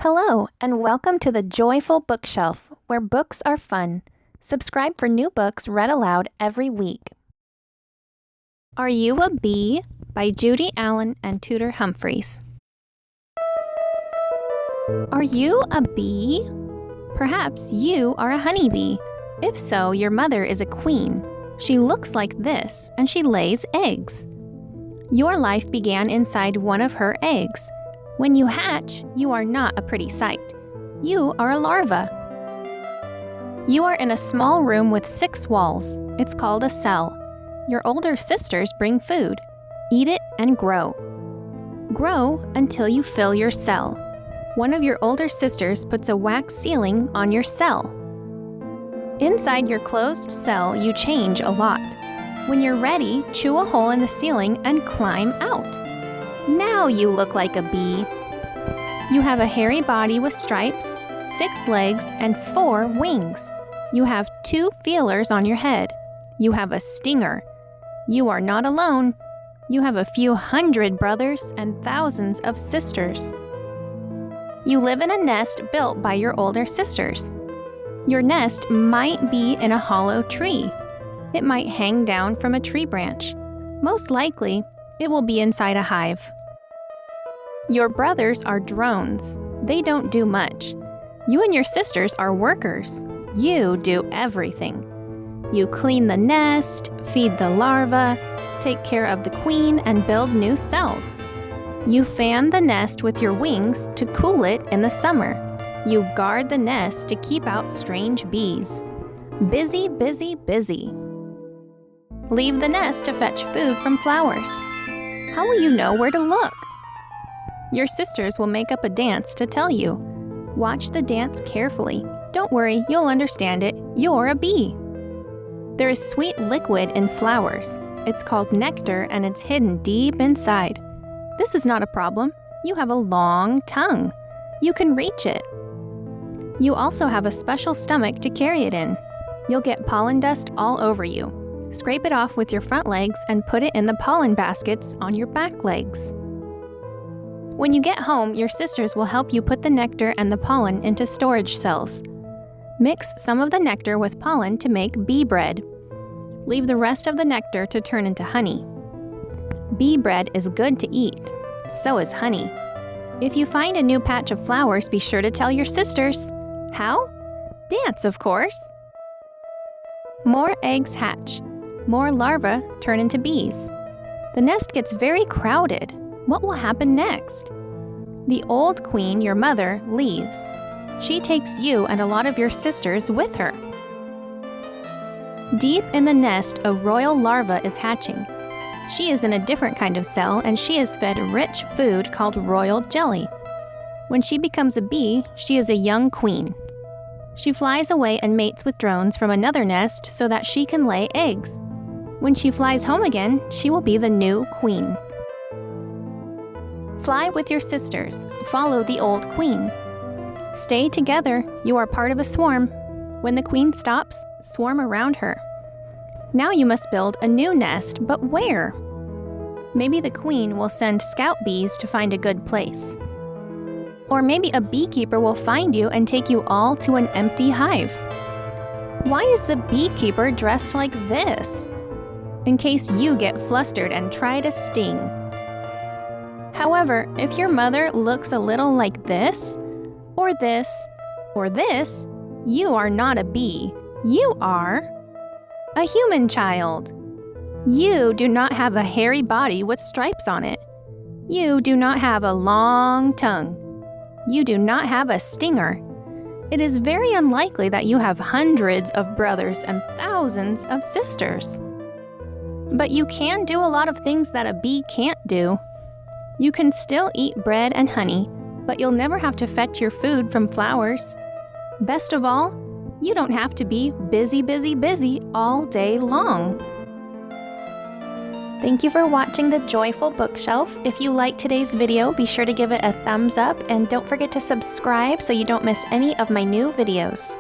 Hello, and welcome to the Joyful Bookshelf, where books are fun. Subscribe for new books read aloud every week. Are You a Bee? By Judy Allen and Tudor Humphries. Are you a bee? Perhaps you are a honeybee. If so, your mother is a queen. She looks like this, and she lays eggs. Your life began inside one of her eggs. When you hatch, you are not a pretty sight. You are a larva. You are in a small room with 6 walls. It's called a cell. Your older sisters bring food. Eat it and grow. Grow until you fill your cell. One of your older sisters puts a wax ceiling on your cell. Inside your closed cell, you change a lot. When you're ready, chew a hole in the ceiling and climb out. Now you look like a bee. You have a hairy body with stripes, 6 legs, and 4 wings. You have 2 feelers on your head. You have a stinger. You are not alone. You have a few hundred brothers and thousands of sisters. You live in a nest built by your older sisters. Your nest might be in a hollow tree. It might hang down from a tree branch. Most likely, it will be inside a hive. Your brothers are drones. They don't do much. You and your sisters are workers. You do everything. You clean the nest, feed the larva, take care of the queen, and build new cells. You fan the nest with your wings to cool it in the summer. You guard the nest to keep out strange bees. Busy, busy, busy. Leave the nest to fetch food from flowers. How will you know where to look? Your sisters will make up a dance to tell you. Watch the dance carefully. Don't worry, you'll understand it. You're a bee. There is sweet liquid in flowers. It's called nectar and it's hidden deep inside. This is not a problem. You have a long tongue. You can reach it. You also have a special stomach to carry it in. You'll get pollen dust all over you. Scrape it off with your front legs and put it in the pollen baskets on your back legs. When you get home, your sisters will help you put the nectar and the pollen into storage cells. Mix some of the nectar with pollen to make bee bread. Leave the rest of the nectar to turn into honey. Bee bread is good to eat. So is honey. If you find a new patch of flowers, be sure to tell your sisters. How? Dance, of course. More eggs hatch. More larvae turn into bees. The nest gets very crowded. What will happen next? The old queen, your mother, leaves. She takes you and a lot of your sisters with her. Deep in the nest, a royal larva is hatching. She is in a different kind of cell and she is fed rich food called royal jelly. When she becomes a bee, she is a young queen. She flies away and mates with drones from another nest so that she can lay eggs. When she flies home again, she will be the new queen. Fly with your sisters. Follow the old queen. Stay together. You are part of a swarm. When the queen stops, swarm around her. Now you must build a new nest, but where? Maybe the queen will send scout bees to find a good place. Or maybe a beekeeper will find you and take you all to an empty hive. Why is the beekeeper dressed like this? In case you get flustered and try to sting. However, if your mother looks a little like this, or this, or this, you are not a bee. You are a human child. You do not have a hairy body with stripes on it. You do not have a long tongue. You do not have a stinger. It is very unlikely that you have hundreds of brothers and thousands of sisters. But you can do a lot of things that a bee can't do. You can still eat bread and honey, but you'll never have to fetch your food from flowers. Best of all, you don't have to be busy, busy, busy all day long. Thank you for watching the Joyful Bookshelf. If you liked today's video, be sure to give it a thumbs up and don't forget to subscribe so you don't miss any of my new videos.